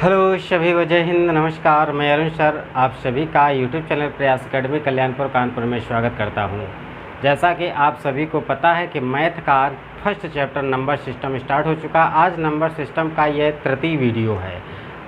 Hello सभी को जय हिंद, नमस्कार। मैं अरुण सर आप सभी का यूट्यूब चैनल प्रयास अकेडमी कल्याणपुर कानपुर में स्वागत करता हूं। जैसा कि आप सभी को पता है कि मैथ का first chapter number system start हो चुका। आज नंबर सिस्टम का यह तृतीय वीडियो है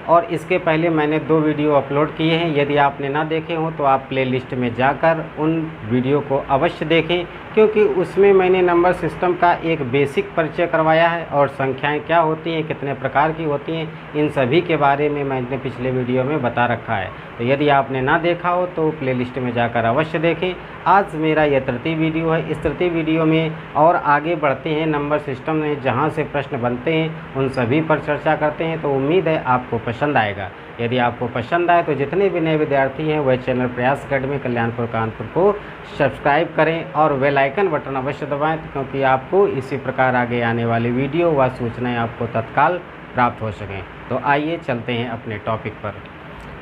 और इसके पहले मैंने 2 वीडियो अपलोड किए हैं। यदि आपने ना देखे हों तो आप प्लेलिस्ट में जाकर उन वीडियो को अवश्य देखें, क्योंकि उसमें मैंने नंबर सिस्टम का एक बेसिक परिचय करवाया है और संख्याएं क्या होती हैं, कितने प्रकार की होती हैं, इन सभी के बारे में मैंने पिछले वीडियो में बता रखा है। तो यदि आपने ना देखा हो तो प्लेलिस्ट में जाकर अवश्य देखें। आज मेरा यह तृतीय वीडियो है। इस तृतीय वीडियो में और आगे बढ़ते हैं, नंबर सिस्टम में जहाँ से प्रश्न बनते हैं उन सभी पर चर्चा करते हैं। तो उम्मीद है आपको पसंद आएगा। यदि आपको पसंद आए तो जितने भी नए विद्यार्थी हैं वह चैनल प्रयास अकेडमी कल्याणपुर कानपुर को सब्सक्राइब करें और बेल आइकन बटन अवश्य दबाएं, क्योंकि आपको इसी प्रकार आगे आने वाली वीडियो व सूचनाएं आपको तत्काल प्राप्त हो सकें। तो आइए चलते हैं अपने टॉपिक पर।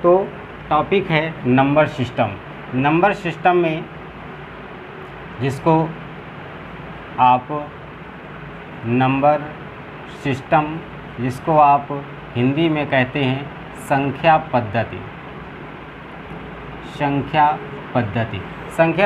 तो टॉपिक है नंबर सिस्टम। नंबर सिस्टम में जिसको आप नंबर सिस्टम, जिसको आप हिंदी में कहते हैं संख्या पद्धति। संख्या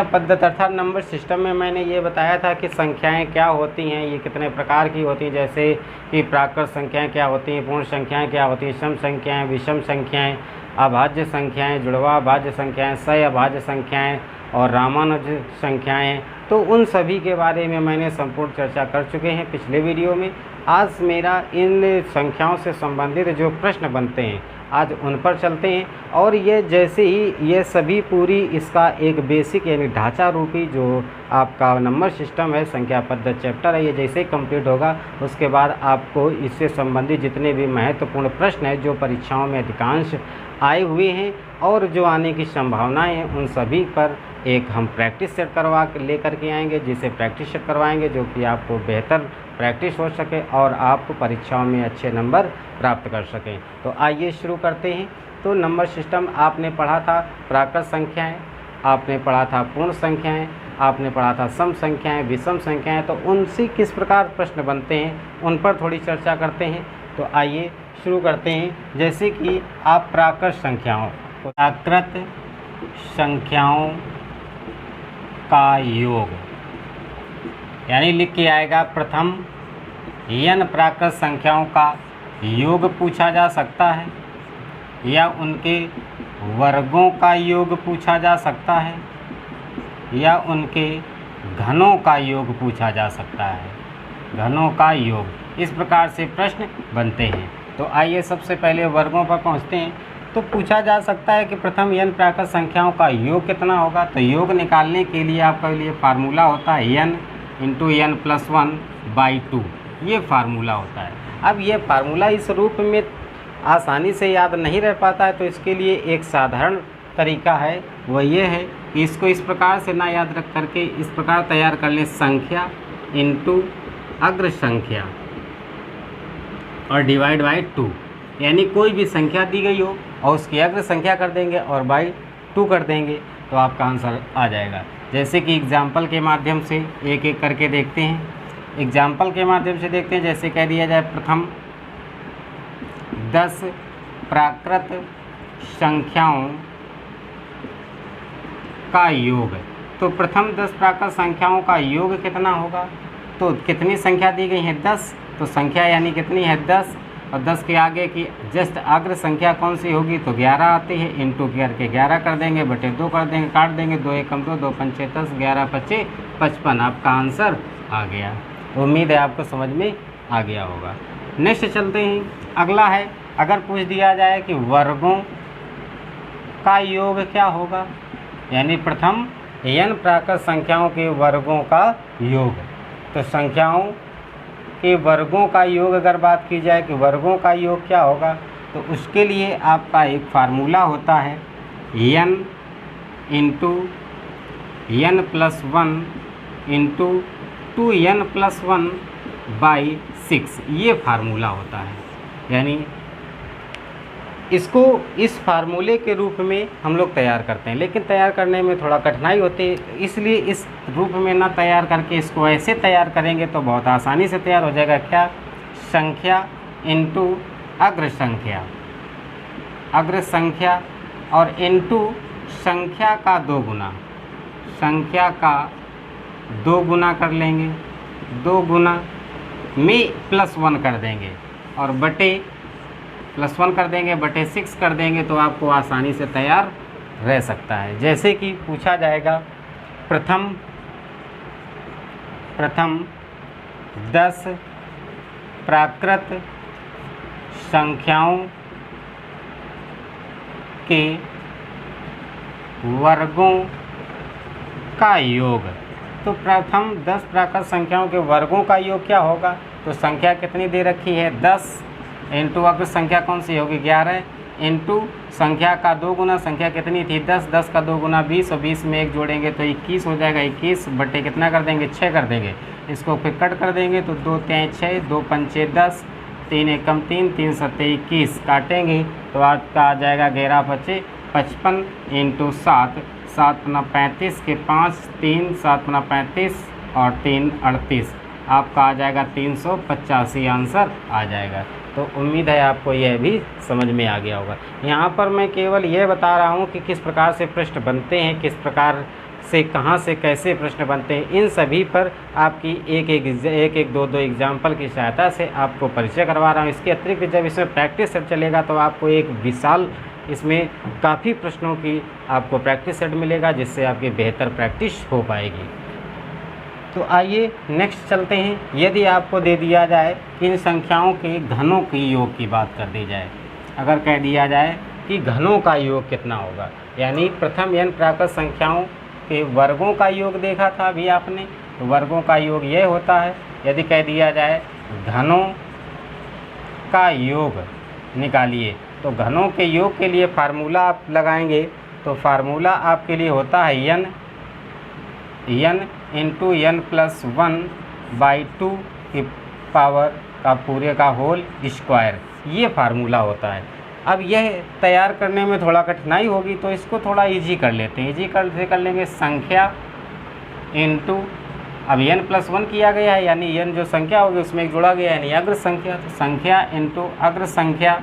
पद्धति अर्थात नंबर सिस्टम में मैंने ये बताया था कि संख्याएं क्या होती हैं, ये कितने प्रकार की होती हैं। जैसे कि प्राकृत संख्याएं क्या होती हैं, पूर्ण संख्याएं क्या होती हैं, सम संख्याएं, विषम संख्याएं, अभाज्य संख्याएं, जुड़वा अभाज्य संख्याएं, सह अभाज्य संख्याएं और रामानुज संख्याएं। तो उन सभी के बारे में मैंने संपूर्ण चर्चा कर चुके हैं पिछले वीडियो में। आज मेरा इन संख्याओं से संबंधित जो प्रश्न बनते हैं आज उन पर चलते हैं। और ये जैसे ही ये सभी पूरी इसका एक बेसिक यानी ढांचा रूपी जो आपका नंबर सिस्टम है, संख्या पद्धति चैप्टर है, ये जैसे ही कंप्लीट होगा उसके बाद आपको इससे संबंधित जितने भी महत्वपूर्ण प्रश्न हैं जो परीक्षाओं में अधिकांश आए हुए हैं और जो आने की संभावनाएं हैं उन सभी पर एक हम प्रैक्टिस सेट करवा लेकर के आएंगे, जिसे प्रैक्टिस सेट करवाएंगे जो कि आपको बेहतर प्रैक्टिस हो सके और आप परीक्षाओं में अच्छे नंबर प्राप्त कर सकें। तो आइए शुरू करते हैं। तो नंबर सिस्टम आपने पढ़ा था प्राकृत संख्याएं, आपने पढ़ा था पूर्ण संख्याएं, आपने पढ़ा था सम संख्याएं, विषम संख्याएं। तो उनसे किस प्रकार प्रश्न बनते हैं उन पर थोड़ी चर्चा करते हैं। तो आइए शुरू करते हैं। जैसे कि आप प्राकृत संख्याओं का योग यानी लिख के आएगा प्रथम n प्राकृत संख्याओं का योग पूछा जा सकता है, या उनके वर्गों का योग पूछा जा सकता है, या उनके घनों का योग पूछा जा सकता है। घनों का योग, इस प्रकार से प्रश्न बनते हैं। तो आइए सबसे पहले वर्गों पर पहुंचते हैं। तो पूछा जा सकता है कि प्रथम n प्राकृत संख्याओं का योग कितना होगा। तो योग निकालने के लिए आपका लिए फार्मूला होता है n इंटू n+1/2, ये फार्मूला होता है। अब ये फार्मूला इस रूप में आसानी से याद नहीं रह पाता है, तो इसके लिए एक साधारण तरीका है, वह ये है कि इसको इस प्रकार से ना याद रख करके इस प्रकार तैयार कर लें, संख्या इंटू अग्र संख्या और डिवाइड बाई 2। यानी कोई भी संख्या दी गई हो और उसकी अग्र संख्या कर देंगे और बाई 2 कर देंगे तो आपका आंसर आ जाएगा। जैसे कि एग्जाम्पल के माध्यम से एक एक करके देखते हैं। एग्जाम्पल के माध्यम से देखते हैं। जैसे कह दिया जाए प्रथम 10 प्राकृत संख्याओं का योग। तो प्रथम 10 प्राकृत संख्याओं का योग कितना होगा। तो कितनी संख्या दी गई है 10, तो संख्या यानी कितनी है 10, और 10 के आगे की जस्ट अग्र संख्या कौन सी होगी तो 11 आती है। इंटू करके 11 कर देंगे, बटे 2 कर देंगे, काट देंगे, 2 एकम 2, 2 पंचे 10, 11 पच्चे 55। आपका आंसर आ गया। उम्मीद है आपको समझ में आ गया होगा। नेक्स्ट चलते हैं। अगला है, अगर पूछ दिया जाए कि वर्गों का योग क्या होगा, यानी प्रथम n प्राकृत संख्याओं के वर्गों का योग। तो संख्याओं के वर्गों का योग अगर बात की जाए कि वर्गों का योग क्या होगा, तो उसके लिए आपका एक फार्मूला होता है n into n+1 into 2n+1/6, ये फार्मूला होता है। यानी इसको इस फार्मूले के रूप में हम लोग तैयार करते हैं, लेकिन तैयार करने में थोड़ा कठिनाई होती है, इसलिए इस रूप में ना तैयार करके इसको ऐसे तैयार करेंगे तो बहुत आसानी से तैयार हो जाएगा। क्या, संख्या इंटू अग्र संख्या। अग्र संख्या और इनटू संख्या का 2 गुना, संख्या का 2 गुना कर लेंगे, 2 गुना में +1 कर देंगे और बटे +1 कर देंगे, बटे 6 कर देंगे तो आपको आसानी से तैयार रह सकता है। जैसे कि पूछा जाएगा प्रथम 10 प्राकृत संख्याओं के वर्गों का योग। तो प्रथम 10 प्राकृत संख्याओं के वर्गों का योग क्या होगा? तो संख्या कितनी दे रखी है 10 इंटू अग्र संख्या कौन सी होगी 11 इंटू संख्या का 2 गुना, संख्या कितनी थी 10, 10 का 2 गुना 20 और 20 में 1 जोड़ेंगे तो 21 हो जाएगा। 21 बटे कितना कर देंगे 6 कर देंगे, इसको फिर कट कर देंगे तो 2 3 6, 2 5 10, 3 एकम 3, 3 7 21 काटेंगे तो आपका आ जाएगा 11 25 55 इंटू 7, 7 पना 35 के 5 3, 7 पना 35 और 3 38, आपका आ जाएगा 385 आंसर आ जाएगा। तो उम्मीद है आपको यह भी समझ में आ गया होगा। यहाँ पर मैं केवल यह बता रहा हूँ कि किस प्रकार से प्रश्न बनते हैं, किस प्रकार से कहाँ से कैसे प्रश्न बनते हैं, इन सभी पर आपकी एक 2 एग्जाम्पल की सहायता से आपको परिचय करवा रहा हूँ। इसके अतिरिक्त जब इसमें प्रैक्टिस सेट चलेगा तो आपको एक विशाल इसमें काफ़ी प्रश्नों की आपको प्रैक्टिस सेट मिलेगा, जिससे आपकी बेहतर प्रैक्टिस हो पाएगी। तो आइए नेक्स्ट चलते हैं। यदि आपको दे दिया जाए कि इन संख्याओं के घनों की योग की बात कर दी जाए, अगर कह दिया जाए कि घनों का योग कितना होगा, यानी प्रथम n प्राकृत संख्याओं के वर्गों का योग देखा था अभी आपने, तो वर्गों का योग यह होता है। यदि कह दिया जाए घनों का योग निकालिए, तो घनों के योग के लिए फार्मूला आप लगाएंगे, तो फार्मूला आपके लिए होता है n इंटू n+1/2 की पावर का पूरे का होल स्क्वायर, ये फार्मूला होता है। अब यह तैयार करने में थोड़ा कठिनाई होगी तो इसको थोड़ा इजी कर लेते हैं। इजी कर लेंगे संख्या इंटू, अब n+1 किया गया है यानी n जो संख्या होगी उसमें एक जोड़ा गया है यानी अग्र संख्या, तो संख्या इंटू अग्र संख्या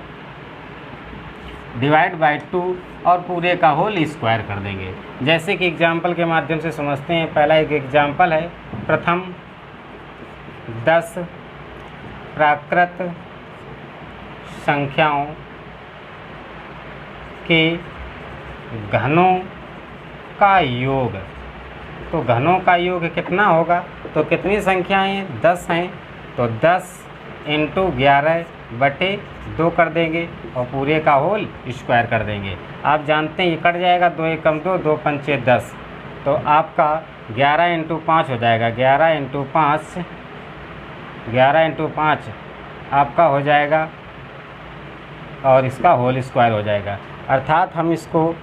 डिवाइड बाय 2 और पूरे का होल स्क्वायर कर देंगे। जैसे कि एग्जाम्पल के माध्यम से समझते हैं। पहला एक एग्जाम्पल है, प्रथम 10 प्राकृत संख्याओं के घनों का योग। तो घनों का योग कितना होगा, तो कितनी संख्याएं हैं 10 हैं, तो 10 इंटू 11 बटे 2 कर देंगे और पूरे का होल स्क्वायर कर देंगे। आप जानते हैं ये कट जाएगा, 2 एकम 2, 2 पंचे 10, तो आपका 11 इंटू 5 हो जाएगा। 11 इंटू 5 आपका हो जाएगा और इसका होल स्क्वायर हो जाएगा। अर्थात हम इसको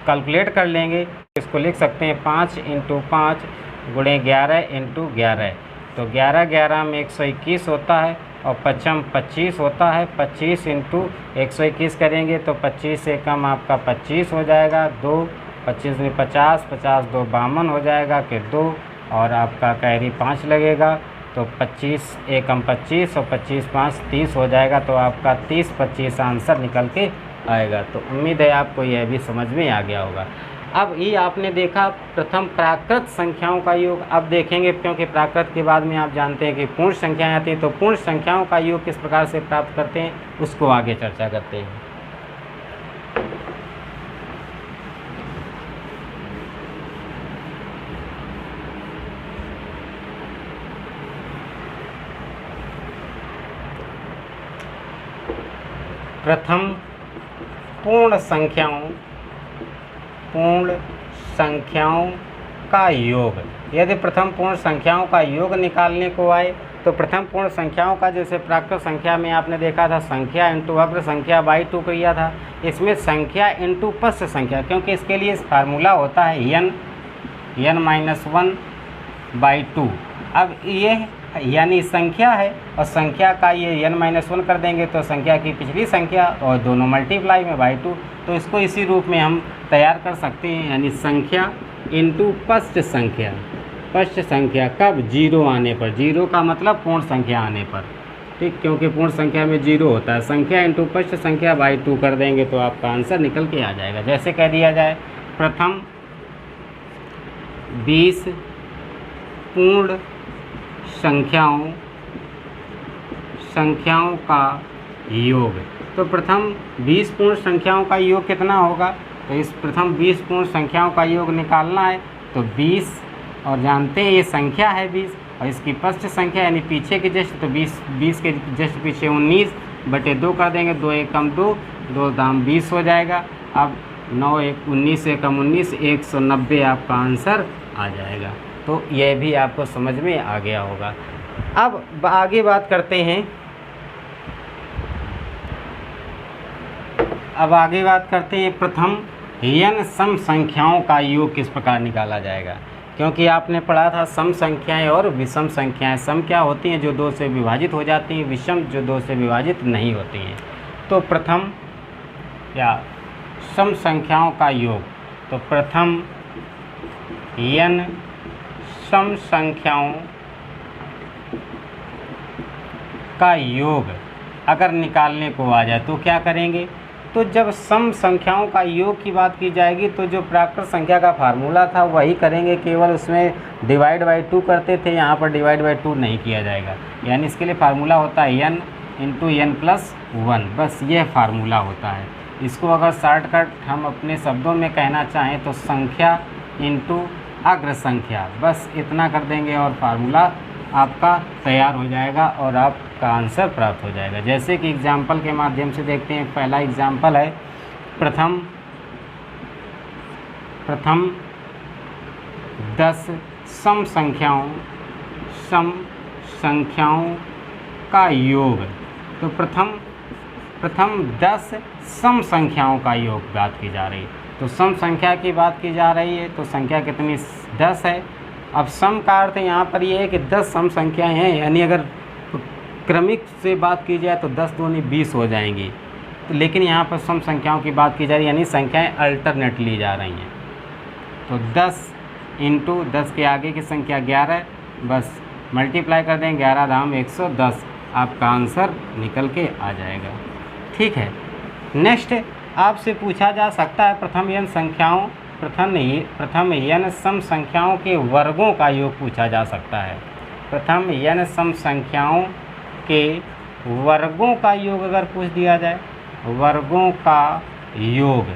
कैलकुलेट कर लेंगे, इसको लिख सकते हैं 5 इंटू 5 गुणे 11 इंटू 11, तो 11 11 में 121 होता है और 55 25 होता है। 25 इंटू 121 करेंगे तो 25 से कम आपका 25 हो जाएगा। 2 25 में 50, 50 2 52 हो जाएगा कि 2 और आपका कैरी 5 लगेगा, तो 25 एकम 25 और 25 5 30 हो जाएगा। तो आपका 30 25 आंसर निकल के आएगा। तो उम्मीद है आपको यह भी समझ में आ गया होगा। अब ये आपने देखा प्रथम प्राकृत संख्याओं का योग। अब देखेंगे, क्योंकि प्राकृत के बाद में आप जानते हैं कि पूर्ण संख्याएं आती हैं, तो पूर्ण संख्याओं का योग किस प्रकार से प्राप्त करते हैं उसको आगे चर्चा करते हैं। प्रथम पूर्ण संख्याओं का योग। यदि प्रथम पूर्ण संख्याओं का योग निकालने को आए तो प्रथम पूर्ण संख्याओं का, जैसे प्राकृत संख्या में आपने देखा था संख्या इंटू अग्र संख्या बाई 2 किया था, इसमें संख्या इंटू पश्च संख्या, क्योंकि इसके लिए फार्मूला होता है n-1/2। अब ये यानी संख्या है और संख्या का ये n-1 कर देंगे तो संख्या की पिछली संख्या और दोनों मल्टीप्लाई में बाई 2, तो इसको इसी रूप में हम तैयार कर सकते हैं, यानी संख्या इंटू पश्च संख्या। पश्च संख्या कब, 0 आने पर, 0 का मतलब पूर्ण संख्या आने पर। ठीक, क्योंकि पूर्ण संख्या में 0 होता है। संख्या इंटू फर्स्ट संख्या बाई 2 कर देंगे तो आपका आंसर निकल के आ जाएगा। जैसे कह दिया जाए प्रथम 20 पूर्ण संख्याओं का योग। तो प्रथम 20 पूर्ण संख्याओं का योग कितना होगा? तो इस प्रथम 20 पूर्ण संख्याओं का योग निकालना है तो 20, और जानते हैं ये संख्या है 20, और इसकी फर्स्ट संख्या यानी पीछे के जस्ट, तो 20 के जस्ट पीछे 19/2 कर देंगे। 2 एक कम 2, 2 दाम 20 हो जाएगा। अब 9 एक 19 से कम 19, 190 आपका आंसर आ जाएगा। तो यह भी आपको समझ में आ गया होगा। अब आगे बात करते हैं, प्रथम n सम संख्याओं का योग किस प्रकार निकाला जाएगा। क्योंकि आपने पढ़ा था सम संख्याएं और विषम संख्याएं। सम क्या होती हैं? जो 2 से विभाजित हो जाती हैं। विषम जो 2 से विभाजित नहीं होती हैं। तो प्रथम या सम संख्याओं का योग, तो प्रथम n सम संख्याओं का योग अगर निकालने को आ जाए तो क्या करेंगे? तो जब सम संख्याओं का योग की बात की जाएगी तो जो प्राकृत संख्या का फार्मूला था वही करेंगे, केवल उसमें डिवाइड बाई 2 करते थे, यहाँ पर डिवाइड बाई 2 नहीं किया जाएगा। यानी इसके लिए फार्मूला होता है n इंटू n प्लस 1, बस यह फार्मूला होता है। इसको अगर शॉर्टकट हम अपने शब्दों में कहना चाहें तो संख्या इंटू अग्र संख्या, बस इतना कर देंगे और फार्मूला आपका तैयार हो जाएगा और आपका आंसर प्राप्त हो जाएगा। जैसे कि एग्जाम्पल के माध्यम से देखते हैं। पहला एग्जाम्पल है प्रथम 10 सम संख्याओं का योग। तो प्रथम 10 सम संख्याओं का योग बात की जा रही है। तो सम संख्या की बात की जा रही है तो संख्या कितनी? 10 है। अब सम का अर्थ यहाँ पर ये है कि 10 सम संख्याएं हैं, यानी अगर क्रमिक से बात की जाए तो 10 दूनी 20 हो जाएंगी। तो लेकिन यहाँ पर सम संख्याओं की बात की जा रही है, यानी संख्याएं अल्टरनेट ली जा रही हैं। तो 10 इंटू 10 के आगे की संख्या 11, बस मल्टीप्लाई कर दें, 11 दाम 110, आपका आंसर निकल के आ जाएगा। ठीक है। नेक्स्ट आपसे पूछा जा सकता है प्रथम n सम संख्याओं के वर्गों का योग पूछा जा सकता है। प्रथम n सम संख्याओं के वर्गों का योग अगर पूछ दिया जाए, वर्गों का योग,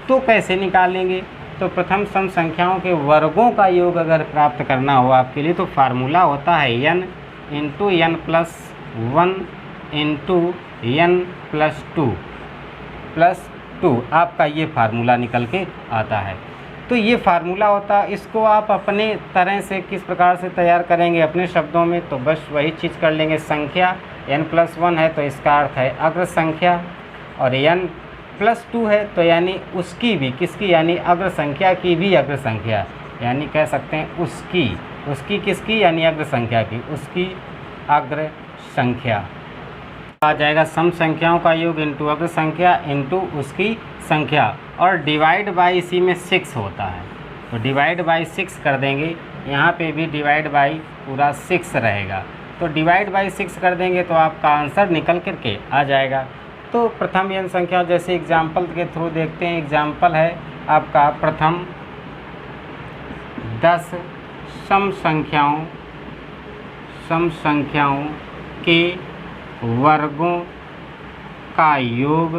तो कैसे निकालेंगे? तो प्रथम सम संख्याओं के वर्गों का योग अगर प्राप्त करना हो आपके लिए तो फार्मूला होता है n into n plus 1 into n plus 2 आपका ये फार्मूला निकल के आता है। तो ये फार्मूला होता है, इसको आप अपने तरह से किस प्रकार से तैयार करेंगे अपने शब्दों में, तो बस वही चीज़ कर लेंगे। संख्या n प्लस 1 है तो इसका अर्थ है अग्र संख्या, और n प्लस 2 है तो यानी उसकी भी, किसकी? यानी अग्र संख्या की भी अग्र संख्या, यानी कह सकते हैं उसकी किसकी? यानी अग्र संख्या की, उसकी अग्र संख्या आ जाएगा। सम संख्याओं का योग इंटू अग्र संख्या इंटू उसकी संख्या, और डिवाइड बाई इसी में 6 होता है तो डिवाइड बाई 6 कर देंगे। यहाँ पे भी डिवाइड बाई पूरा 6 रहेगा, तो डिवाइड बाई 6 कर देंगे तो आपका आंसर निकल करके आ जाएगा। तो प्रथम n संख्या, जैसे एग्जाम्पल के थ्रू देखते हैं। एग्जाम्पल है आपका प्रथम 10 सम संख्याओं के वर्गों का योग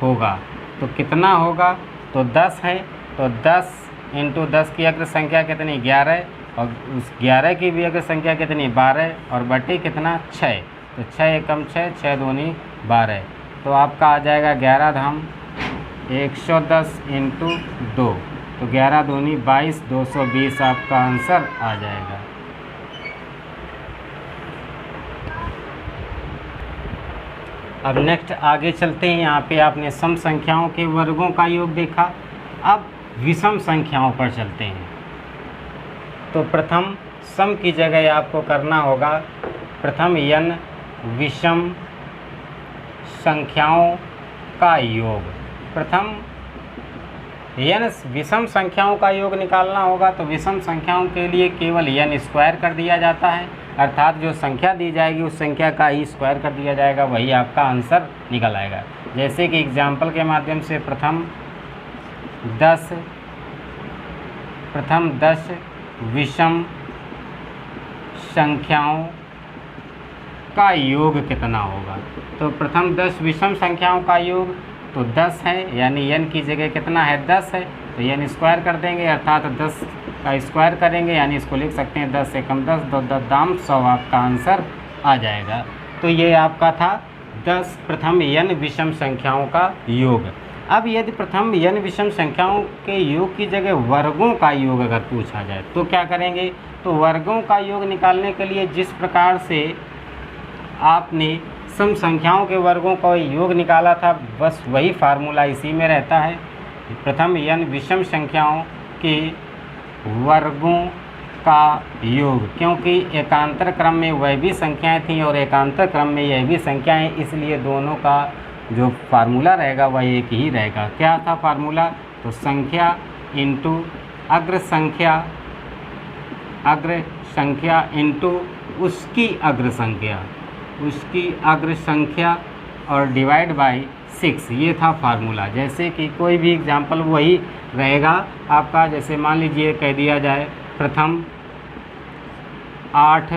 होगा। तो कितना होगा? तो 10 है तो 10 इंटू 10 की अग्र संख्या कितनी? 11, और उस 11 की भी अग्र संख्या कितनी? 12, और बटे कितना? 6। तो 6 एकम 6, 6 दूनी 12, तो आपका आ जाएगा 11 धाम 110 इंटू 2, तो 11 दूनी 22, 220 आपका आंसर आ जाएगा। अब नेक्स्ट आगे चलते हैं। यहाँ पे आपने सम संख्याओं के वर्गों का योग देखा, अब विषम संख्याओं पर चलते हैं। तो प्रथम सम की जगह आपको करना होगा प्रथम n विषम संख्याओं का योग। प्रथम n विषम संख्याओं का योग निकालना होगा तो विषम संख्याओं के लिए केवल n स्क्वायर कर दिया जाता है, अर्थात जो संख्या दी जाएगी उस संख्या का ही स्क्वायर कर दिया जाएगा, वही आपका आंसर निकल आएगा। जैसे कि एग्जाम्पल के माध्यम से प्रथम 10 विषम संख्याओं का योग कितना होगा। तो प्रथम 10 विषम संख्याओं का योग तो 10 है, यानी n की जगह कितना है 10 है, तो n स्क्वायर कर देंगे, अर्थात 10 का स्क्वायर करेंगे, यानी इसको लिख सकते हैं 10 से कम 10, 10 दाम 100 आपका आंसर आ जाएगा। तो ये आपका था 10 प्रथम n विषम संख्याओं का योग। अब यदि प्रथम n विषम संख्याओं के योग की जगह वर्गों का योग अगर पूछा जाए तो क्या करेंगे। तो वर्गों का योग निकालने के लिए जिस प्रकार से आपने सम संख्याओं के वर्गों का योग निकाला था, बस वही फार्मूला इसी में रहता है। प्रथम n विषम संख्याओं के वर्गों का योग, क्योंकि एकांतर क्रम में वह भी संख्याएं थीं और एकांतर क्रम में यह भी संख्याएं, इसलिए दोनों का जो फार्मूला रहेगा वह एक ही रहेगा। क्या था फार्मूला। तो संख्या इंटू अग्र संख्या इंटू उसकी अग्र संख्या और डिवाइड बाय 6, ये था फार्मूला। जैसे कि कोई भी एग्जाम्पल वही रहेगा आपका, जैसे मान लीजिए कह दिया जाए प्रथम 8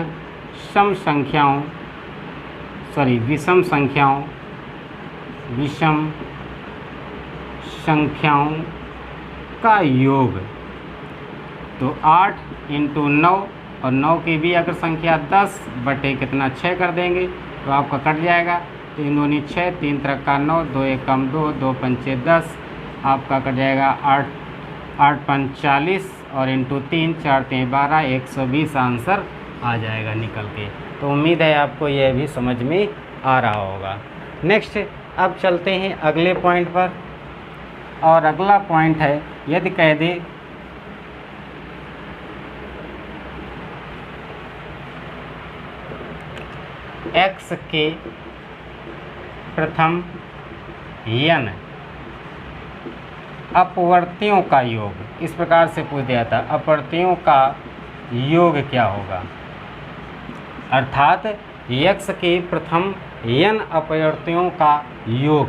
विषम संख्याओं का योग। तो 8 इंटू 9 और 9 की भी अगर संख्या 10 बटे कितना 6 कर देंगे तो आपका कट जाएगा। 3 दूनी 6, 3 तरह का 9, 2 एक कम 2, 2 पंचे 10, आपका कट जाएगा 8 पंच 40 और इंटू 3, 4 3 12, 120 आंसर आ जाएगा निकल के। तो उम्मीद है आपको यह भी समझ में आ रहा होगा। नेक्स्ट अब चलते हैं अगले पॉइंट पर, और अगला पॉइंट है यदि कह दे x के प्रथम n अपवर्तियों का योग, इस प्रकार से पूछ दिया था अपवर्तियों का योग क्या होगा। अर्थात x के प्रथम n अपवर्तियों का योग,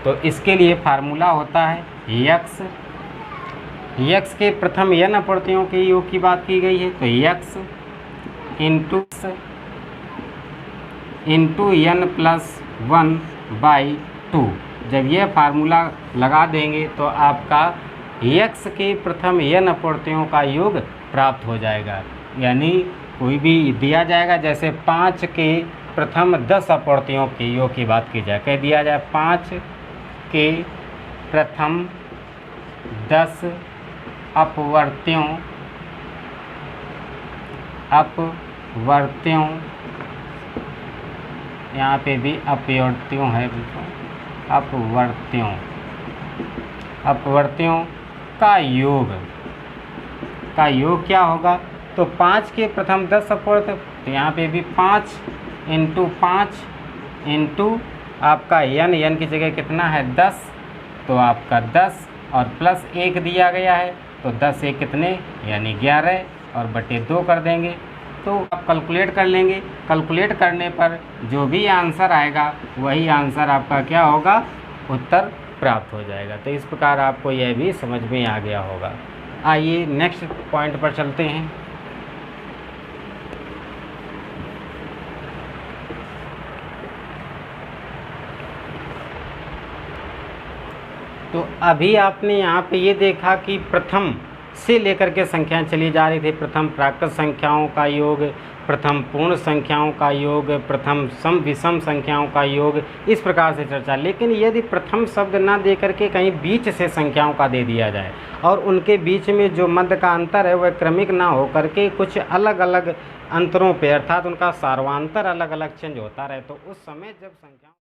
तो इसके लिए फार्मूला होता है x के प्रथम n अपवर्तियों के योग की बात की गई है, तो x इंटू n प्लस 1/2। जब यह फार्मूला लगा देंगे तो आपका x के प्रथम n अपवर्तियों का योग प्राप्त हो जाएगा। यानी कोई भी दिया जाएगा, जैसे 5 के प्रथम 10 अपवर्तियों के योग की बात की जाए, कह दिया जाए 5 के प्रथम 10 अपवर्तियों यहाँ पे भी अपवर्तियों है, अपवर्तियों का योग क्या होगा। तो 5 के प्रथम 10 अपवर्त, तो यहाँ पे भी 5 इंटू 5 इंटू आपका n की जगह कितना है 10, तो आपका 10 और प्लस 1 दिया गया है, तो 10 एक कितने यानी 11 और बटे 2 कर देंगे। तो आप कैलकुलेट कर लेंगे, कैलकुलेट करने पर जो भी आंसर आएगा वही आंसर आपका क्या होगा, उत्तर प्राप्त हो जाएगा। तो इस प्रकार आपको यह भी समझ में आ गया होगा। आइए नेक्स्ट पॉइंट पर चलते हैं। तो अभी आपने यहाँ पे ये देखा कि प्रथम से लेकर के संख्याएं चली जा रही थी। प्रथम प्राकृत संख्याओं का योग, प्रथम पूर्ण संख्याओं का योग, प्रथम सम विषम संख्याओं का योग, इस प्रकार से चर्चा। लेकिन यदि प्रथम शब्द ना दे करके कहीं बीच से संख्याओं का दे दिया जाए और उनके बीच में जो मध्य का अंतर है वह क्रमिक ना हो करके कुछ अलग अलग अंतरों पे, अर्थात उनका सार्वांतर अलग अलग चेंज होता रहे, तो उस समय जब संख्या